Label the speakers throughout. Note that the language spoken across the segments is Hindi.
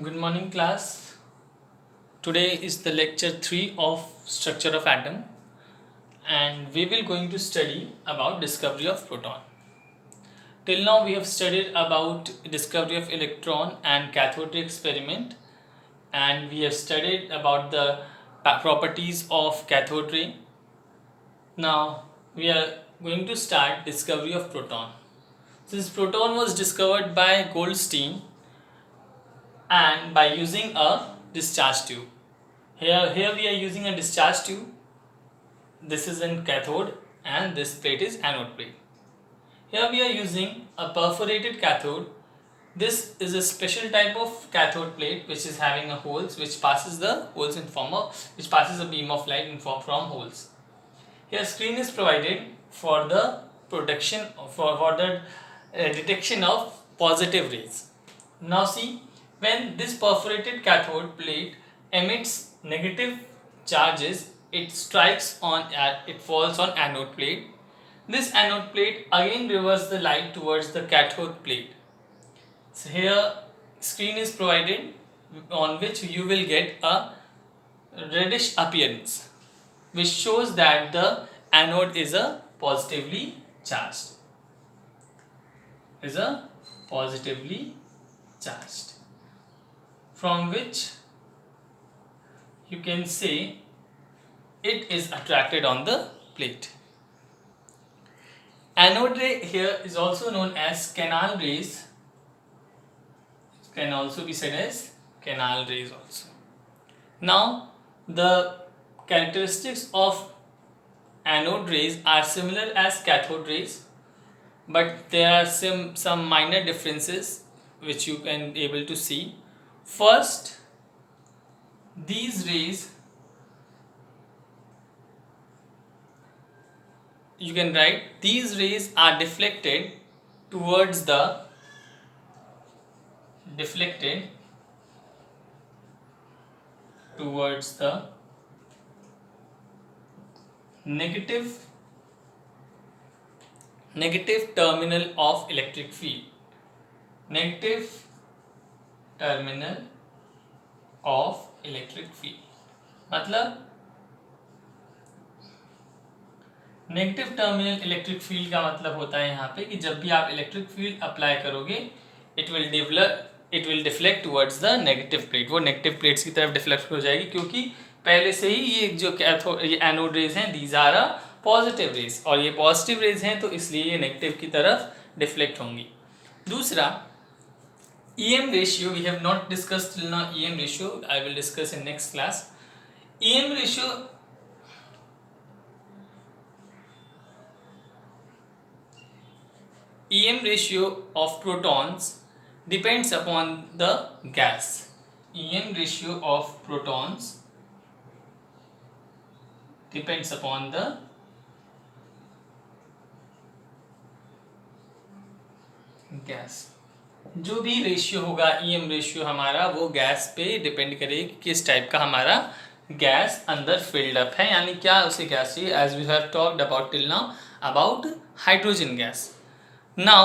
Speaker 1: Good morning, class. Today is the lecture 3 of structure of atom, and we will going to study about discovery of proton. Till now we have studied about discovery of electron and cathode ray experiment, and we have studied about the properties of cathode ray. Now we are going to start discovery of proton. Since proton was discovered by Goldstein and by using a discharge tube. Here we are using a discharge tube. This is a cathode and this plate is anode plate. Here we are using a perforated cathode. This is a special type of cathode plate which is having a holes which passes the holes in form of which passes a beam of light in form from holes. Here screen is provided for the protection for the detection of positive rays. Now see, when this perforated cathode plate emits negative charges, it strikes on it falls on anode plate. This anode plate again reverses the light towards the cathode plate. So here screen is provided on which you will get a reddish appearance which shows that the anode is a positively charged. From which you can say it is attracted on the plate. Anode ray here is also known as canal rays. It can also be said as canal rays also. Now the characteristics of anode rays are similar as cathode rays, but there are some minor differences which you can able to see. First, these rays, you can write, these rays are deflected towards the negative terminal of electric field. Negative terminal of electric field मतलब नेगेटिव टर्मिनल इलेक्ट्रिक फील्ड का मतलब होता है यहाँ पे कि जब भी आप इलेक्ट्रिक फील्ड अप्लाई करोगे it will deflect towards the negative plate. वो नेगेटिव प्लेट्स की तरफ डिफ्लेक्ट हो जाएगी क्योंकि पहले से ही ये जो ये एनोड रेज हैं these are a positive rays और ये पॉजिटिव रेज हैं तो इसलिए ये नेगेटिव की तरफ डिफ्लेक्ट होंगी. दूसरा, EM ratio we have not discussed till now. EM ratio I will discuss in next class. EM ratio of protons depends upon the gas. EM ratio of protons depends upon the gas. जो भी रेशियो होगा EM रेशियो हमारा वो गैस पे डिपेंड करेगी किस टाइप का हमारा गैस अंदर फिल्ड अप है, यानी क्या उसे गैस चाहिए. As we have talked about till now about hydrogen gas. Now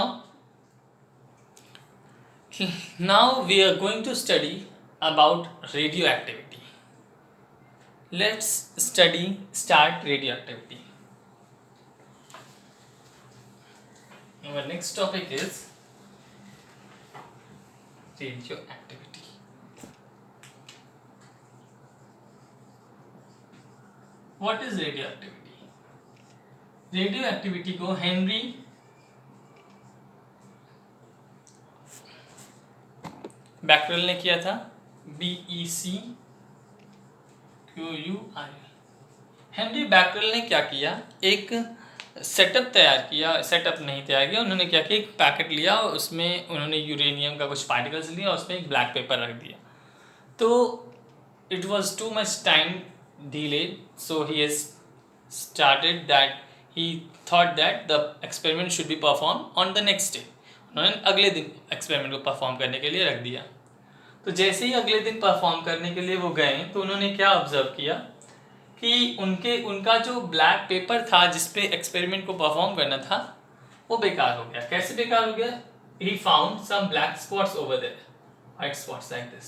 Speaker 1: we are going to study about radioactivity. Let's start radioactivity. Our next topic is radioactivity. What is radioactivity? Radioactivity को हेनरी बैक्रेल ने किया था. BECQURL. हेनरी बैक्रेल ने क्या किया, एक सेटअप तैयार किया. सेटअप नहीं तैयार किया, उन्होंने क्या किया, एक पैकेट लिया और उसमें उन्होंने यूरेनियम का कुछ पार्टिकल्स लिया और उसमें एक ब्लैक पेपर रख दिया. तो it was too much time delayed, so he has started that he thought that the experiment should be performed on the next day. उन्होंने अगले दिन एक्सपेरिमेंट को परफॉर्म करने के लिए रख दिया. तो जैसे ही अगले दिन परफॉर्म करने के लिए वो गए तो उन्होंने क्या ऑब्जर्व किया कि उनका जो ब्लैक पेपर था जिस पे एक्सपेरिमेंट को परफॉर्म करना था वो बेकार हो गया. कैसे बेकार हो गया? He found some black spots over there, white spots like this.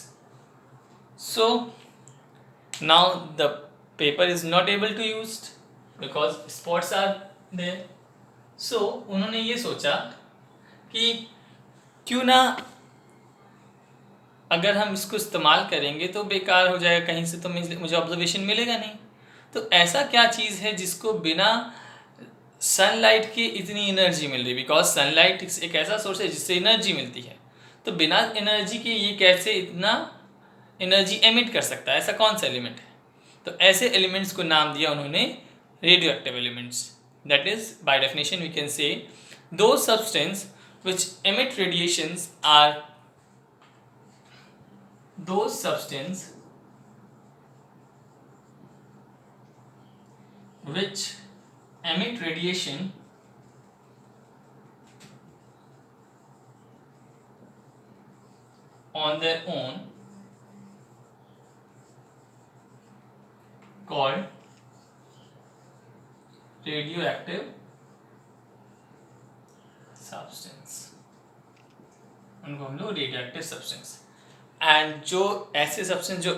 Speaker 1: So now the paper is not able to used because spots are there. So उन्होंने ये सोचा कि क्यों ना अगर हम इसको इस्तेमाल करेंगे तो बेकार हो जाएगा, कहीं से तो मुझे ऑब्जर्वेशन मिलेगा नहीं। तो ऐसा क्या चीज़ है जिसको बिना सनलाइट की इतनी एनर्जी मिल रही, बिकॉज सनलाइट एक ऐसा सोर्स है जिससे एनर्जी मिलती है, तो बिना एनर्जी के ये कैसे इतना एनर्जी एमिट कर सकता है, ऐसा कौन सा एलिमेंट है। तो ऐसे एलिमेंट्स को नाम दिया उन्होंने radioactive elements. That is by definition we can say दो substance which emit radiations are those substance which emit radiation on their own called radioactive substance, उनको हम लोग रेडियोएक्टिव सब्सटेंस। एंड जो ऐसे सब्सटेंस जो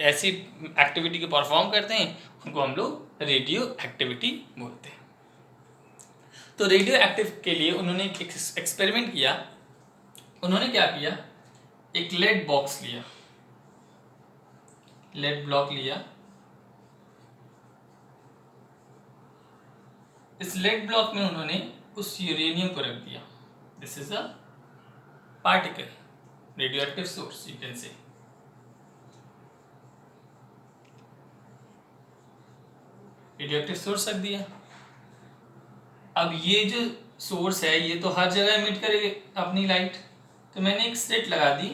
Speaker 1: ऐसी एक्टिविटी को परफॉर्म करते हैं उनको हम लोग रेडियो एक्टिविटी बोलते हैं। तो रेडियो एक्टिव के लिए उन्होंने एक एक्सपेरिमेंट किया। उन्होंने क्या किया, एक लेड बॉक्स लिया, लेड ब्लॉक लिया। इस लेड ब्लॉक में उन्होंने उस यूरेनियम को रख दिया। This is a particle radioactive source, you can say. Radioactive source रख दिया। अब ये जो सोर्स है ये तो हर जगह एमिट करेगा अपनी लाइट, तो मैंने एक स्लिट लगा दी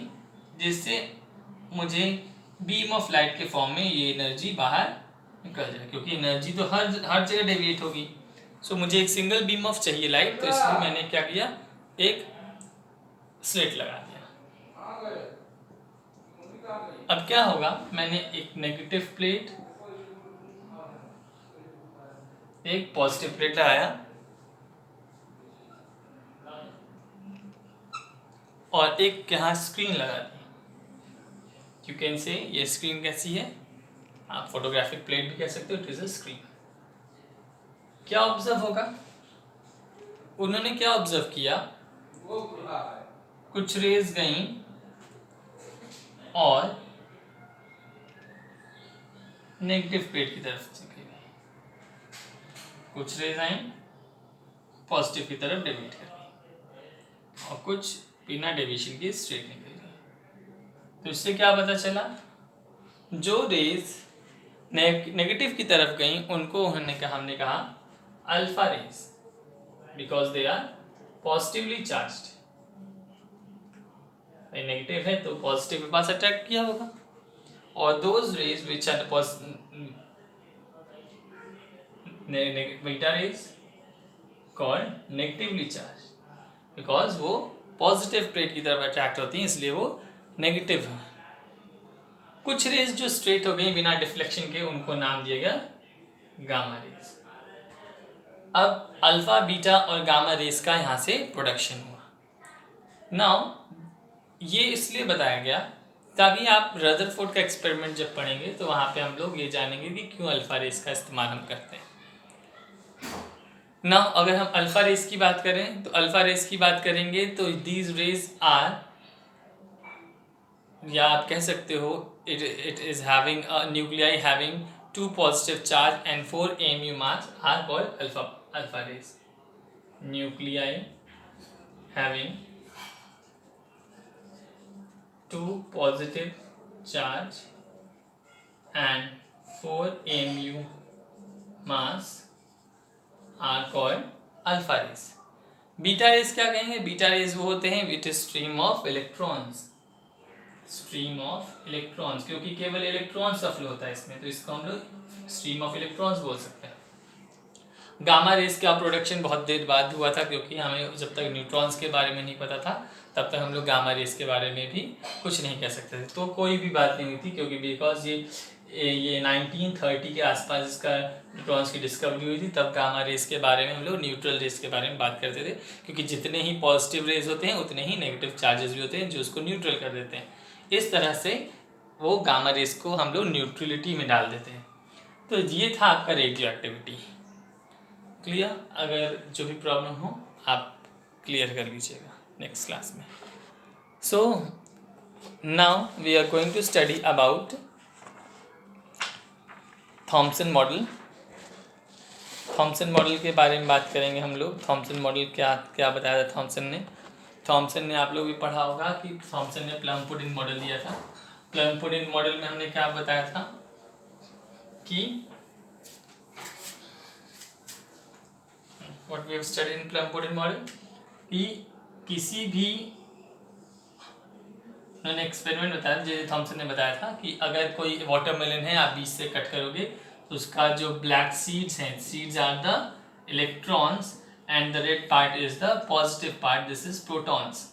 Speaker 1: जिससे मुझे बीम ऑफ लाइट के फॉर्म में ये एनर्जी बाहर निकल जाए, क्योंकि एनर्जी तो हर जगह डेविएट होगी। सो मुझे एक सिंगल बीम ऑफ चाहिए लाइट, तो इसलिए मैंने क्या किया, एक स्लिट लगा दिया। अब क्या होगा, मैंने एक नेगेटिव प्लेट एक पॉजिटिव प्लेट लगाया और एक यहाँ स्क्रीन लगा दी। यू कैन से ये स्क्रीन कैसी है, आप फोटोग्राफिक प्लेट भी कह सकते हो, इट इज अ स्क्रीन। क्या ऑब्जर्व होगा, उन्होंने क्या ऑब्जर्व किया, कुछ रेज गई और नेगेटिव प्लेट की तरफ से गई, कुछ रेज आई पॉजिटिव की तरफ डेविएट कर गई और कुछ बिना डेविएशन के स्ट्रेट निकल गई। तो इससे क्या पता चला, जो रेज नेगेटिव की तरफ गई उनको हमने कहा alpha rays, because they are positively charged. Negative है तो पॉजिटिव के पास अट्रैक्ट किया होगा, और those rays which are beta rays called negatively charge, because वो पॉजिटिव प्लेट की तरफ अट्रैक्ट होती हैं, इसलिए वो नेगेटिव है। कुछ रेज जो स्ट्रेट हो गई बिना डिफ्लेक्शन के उनको नाम दिया गया गामा रेज। अब अल्फा बीटा और गामा रेज का यहाँ से प्रोडक्शन हुआ। नाउ ये इसलिए बताया गया ताकि आप रदरफोर्ड का एक्सपेरिमेंट जब पढ़ेंगे तो वहाँ पे हम लोग ये जानेंगे कि क्यों अल्फा रेस का इस्तेमाल हम करते हैं। नाउ अगर हम अल्फा रेस की बात करें तो अल्फा रेस की बात करेंगे तो दीज रेज आर, या आप कह सकते हो it is having a nuclei having 2 positive charge and 4 AMU mass are called alpha rays. Nuclei having 2 positive charge and 4 AMU mass are called alpha rays. Beta raise क्या कहेंगे, बीटा रेज वो होते हैं विच stream of electrons, stream of electrons, क्योंकि केवल इलेक्ट्रॉन्स का फ्लो होता है इसमें, तो इसको हम लोग स्ट्रीम ऑफ इलेक्ट्रॉन्स बोल सकते हैं। गामा रेस का प्रोडक्शन बहुत देर बाद हुआ था, क्योंकि हमें जब तक न्यूट्रॉन्स के बारे में नहीं पता था तब तक हम लोग गामा रेस के बारे में भी कुछ नहीं कह सकते थे, तो कोई भी बात नहीं हुई थी, क्योंकि बिकॉज ये 1930 के आसपास इसका न्यूट्रॉन्स की डिस्कवरी हुई थी, तब गामा रेस के बारे में हम लोग न्यूट्रल रेस के बारे में बात करते थे, क्योंकि जितने ही पॉजिटिव रेज होते हैं उतने ही नेगेटिव चार्जेस भी होते हैं जो उसको न्यूट्रल कर देते हैं। इस तरह से वो गामा रेस को हम लोग न्यूट्रलिटी में डाल देते हैं। तो ये था आपका रेडियो एक्टिविटी। क्लियर? अगर जो भी प्रॉब्लम हो आप क्लियर कर लीजिएगा नेक्स्ट क्लास में। So now we are going to study about Thomson model. Thomson model के बारे में बात करेंगे हम लोग। थॉमसन मॉडल क्या क्या बताया था थॉमसन ने आप लोग भी पढ़ा होगा कि थॉमसन ने प्लम पुडिंग मॉडल दिया था। प्लम पुडिंग मॉडल में हमने क्या बताया था कि what we have studied in plum pudding model, कि किसी भी उन्होंने एक्सपेरिमेंट बताया, जे थॉमसन ने बताया था कि अगर कोई वाटरमेलन है आप बीच से कट करोगे तो उसका जो ब्लैक सीड्स हैं, seeds are the electrons and the red part is the positive part, this is protons.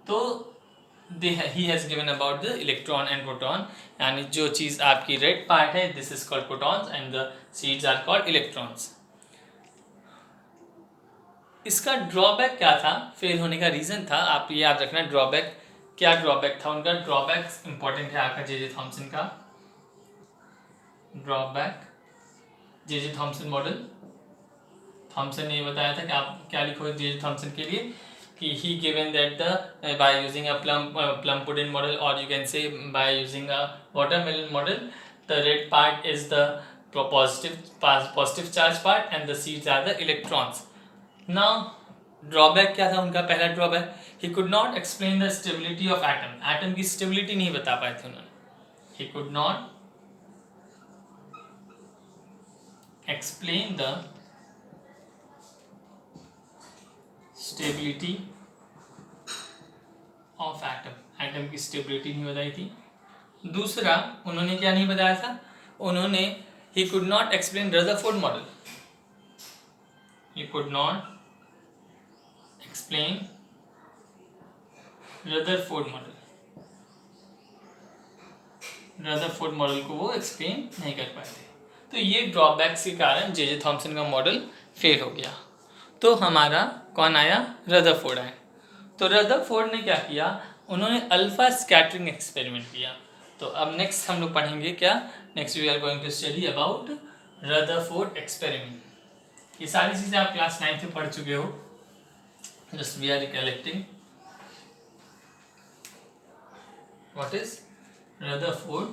Speaker 1: तो he has given about the electron and proton, यानी जो चीज़ आपकी रेड पार्ट है this is called protons and the seeds are called electrons. इसका ड्रॉबैक क्या था, फेल होने का रीज़न था, आप ये याद रखना। ड्रॉबैक क्या ड्रॉबैक था उनका? ड्रॉबैक इंपॉर्टेंट है आपका जे थॉमसन का। Drawback J Thomson model, Thomson ने बताया था कि आप क्या लिखोगे जे थॉमसन के लिए कि he given that the by using a plum pudding model और you can say by using a watermelon model, the red part is the positive charge part and the seeds are the electrons. Now drawback क्या था उनका? पहला drawback, he could not explain the stability of atom. Atom की स्टेबिलिटी नहीं बता पाए थे उन्होंने। He could not explain the stability of atom. Atom की स्टेबिलिटी नहीं बताई थी। दूसरा उन्होंने क्या नहीं बताया था? उन्होंने he could not explain Rutherford model. He could not explain Rutherford model. Rutherford model को वो एक्सप्लेन नहीं कर पाए थे। तो ये ड्रॉबैक्स के कारण जे थॉमसन का मॉडल फेल हो गया। तो हमारा कौन आया? रदरफोर्ड आया। तो रदरफोर्ड ने क्या किया? उन्होंने अल्फा स्कैटरिंग एक्सपेरिमेंट किया। तो अब नेक्स्ट हम लोग पढ़ेंगे क्या? Next we are going to study about Rutherford experiment. ये सारी चीज़ें आप क्लास 9 में पढ़ चुके हो। Just we are recollecting what is Rutherford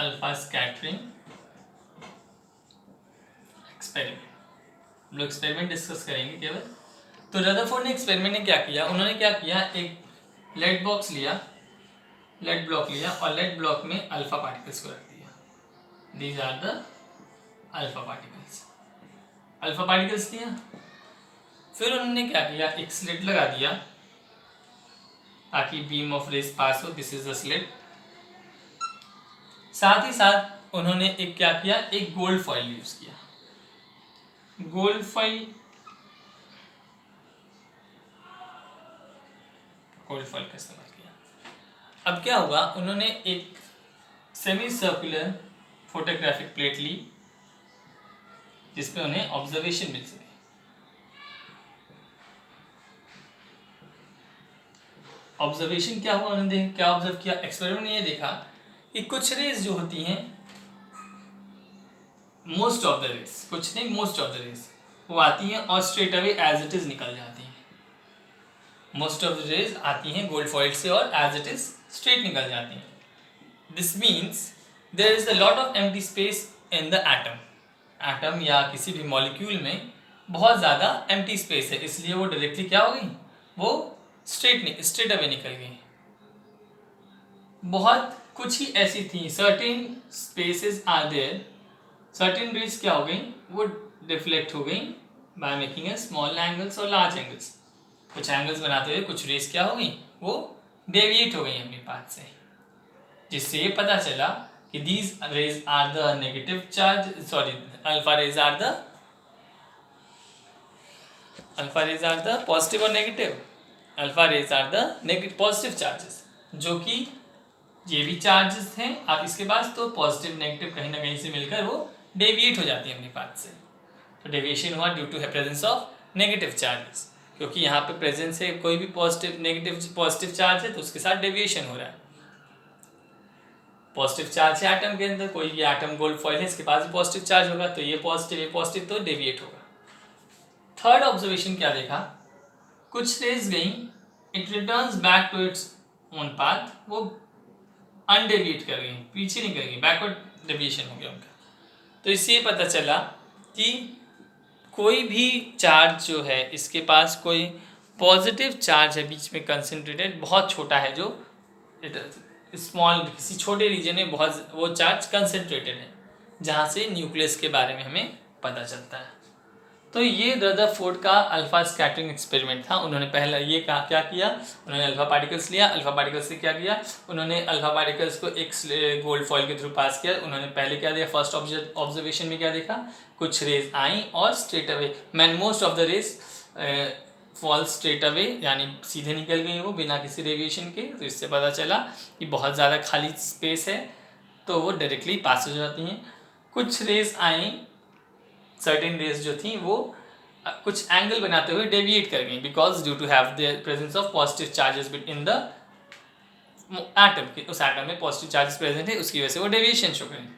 Speaker 1: alpha scattering experiment। हम लोग एक्सपेरिमेंट डिस्कस करेंगे केवल। तो रदरफोर्ड ने एक्सपेरिमेंट ने क्या किया? उन्होंने क्या किया, एक लेड बॉक्स लिया, लेड ब्लॉक लिया और लेड ब्लॉक में अल्फा पार्टिकल्स को रख दिया। These are the alpha particles. Alpha particles दिया। फिर उन्होंने क्या किया, एक स्लिट लगा दिया ताकि बीम ऑफ रेस पास हो। This is the slit. साथ ही साथ उन्होंने एक क्या किया, एक गोल्ड फॉइल यूज किया। गोल्ड फॉइल का इस्तेमाल किया। अब क्या होगा, उन्होंने एक सेमी सर्कुलर फोटोग्राफिक प्लेट ली जिसपे उन्हें ऑब्जर्वेशन मिल सके। ऑब्जर्वेशन क्या हुआ, उन्होंने क्या ऑब्जर्व किया? एक्सपेरिमेंट ने ये देखा कि कुछ रेस जो होती हैं, मोस्ट ऑफ द रेस, कुछ नहीं मोस्ट ऑफ द रेस, वो आती हैं और straight away as it is निकल जाती हैं। मोस्ट ऑफ द रेस आती हैं गोल्ड फॉइल से और एज इट इज स्ट्रेट निकल जाती हैं। This means there is a lot of empty space in the atom. Atom या किसी भी मॉलिक्यूल में बहुत ज़्यादा एम्प्टी स्पेस है, इसलिए वो डायरेक्टली क्या हो गई, वो स्ट्रेट अवे निकल गई। बहुत कुछ ही ऐसी थी, certain spaces are there, certain rays क्या हो गई, वो डिफ्लेक्ट हो गई by making a small angles और लार्ज एंगल्स। कुछ एंगल्स बनाते हुए कुछ रेस क्या हो गई, वो डेविएट हो गई अपनी पाथ से, जिससे ये पता चला कि these rays are the negative charge, sorry, alpha rays are the positive or negative, alpha rays are the negative positive charges, जो कि ये भी चार्जेस हैं आप इसके पास, तो पॉजिटिव नेगेटिव कहीं ना कहीं से मिलकर वो डेविएट हो जाती है अपनी पाथ से। तो डेविएशन हुआ due to presence of negative charges. क्योंकि यहाँ पे प्रेजेंस है कोई भी पॉजिटिव नेगेटिव पॉजिटिव चार्ज है तो उसके साथ डेविएशन हो रहा है। पॉजिटिव चार्ज है एटम के अंदर, कोई ये एटम गोल्ड फॉइल है, इसके पास भी पॉजिटिव चार्ज होगा, तो ये पॉजिटिव तो डेविएट होगा। थर्ड ऑब्जर्वेशन क्या देखा, कुछ रेज गई, it returns back to its own path, वो अनडेविएट कर गई, पीछे नहीं कर गई, बैकवर्ड डेविएशन हो गया उनका। तो इससे पता चला कि कोई भी चार्ज जो है इसके पास कोई पॉजिटिव चार्ज है बीच में कंसंट्रेटेड, बहुत छोटा है, जो स्मॉल किसी छोटे रीजन में बहुत वो चार्ज कंसंट्रेटेड है, जहाँ से न्यूक्लियस के बारे में हमें पता चलता है। तो ये रदरफोर्ड का अल्फा स्कैटरिंग एक्सपेरिमेंट था। उन्होंने पहले ये क्या किया, उन्होंने अल्फा पार्टिकल्स लिया, अल्फा पार्टिकल्स से क्या किया, उन्होंने अल्फा पार्टिकल्स को एक गोल्ड फॉइल के थ्रू पास किया। उन्होंने पहले क्या दिया, फर्स्ट ऑब्जर्वेशन में क्या देखा, कुछ रेज आई और straight away most of the rays fall straight away, यानी सीधे निकल गई वो बिना किसी रेडिएशन के। तो इससे पता चला कि बहुत ज़्यादा खाली स्पेस है तो वो डायरेक्टली पास हो जाती हैं। कुछ रेज आई, सर्टेन रेज जो थी वो कुछ एंगल बनाते हुए डेविएट कर गई, because due to have the presence of positive charges in the atom, उस एटम में पॉजिटिव चार्जेस प्रेजेंट है, उसकी वजह से वो डेविएशन शो करें।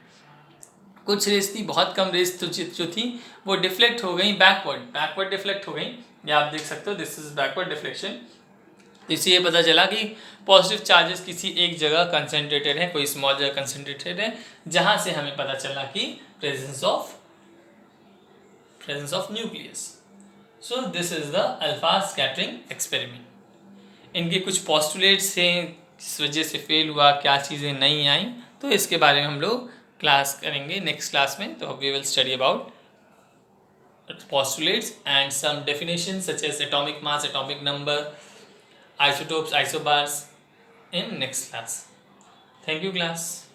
Speaker 1: कुछ रेस थी, बहुत कम रेस जो थी वो डिफ्लेक्ट हो गई, बैकवर्ड डिफ्लेक्ट हो गई। ये आप देख सकते हो, दिस इज बैकवर्ड डिफ्लेक्शन। इससे ये पता चला कि पॉजिटिव चार्जेस किसी एक जगह कंसंट्रेटेड है, कोई स्मॉल जगह कंसंट्रेटेड है, जहाँ से हमें पता चला कि presence of nucleus. So this is the alpha scattering experiment. इनके कुछ पोस्टुलेट्स हैं, किस वजह से फेल हुआ, क्या चीज़ें नहीं आई, तो इसके बारे में हम लोग क्लास करेंगे नेक्स्ट क्लास में। तो we will study about postulates and some definitions such as atomic mass, atomic number, isotopes, isobars in next class. Thank you class.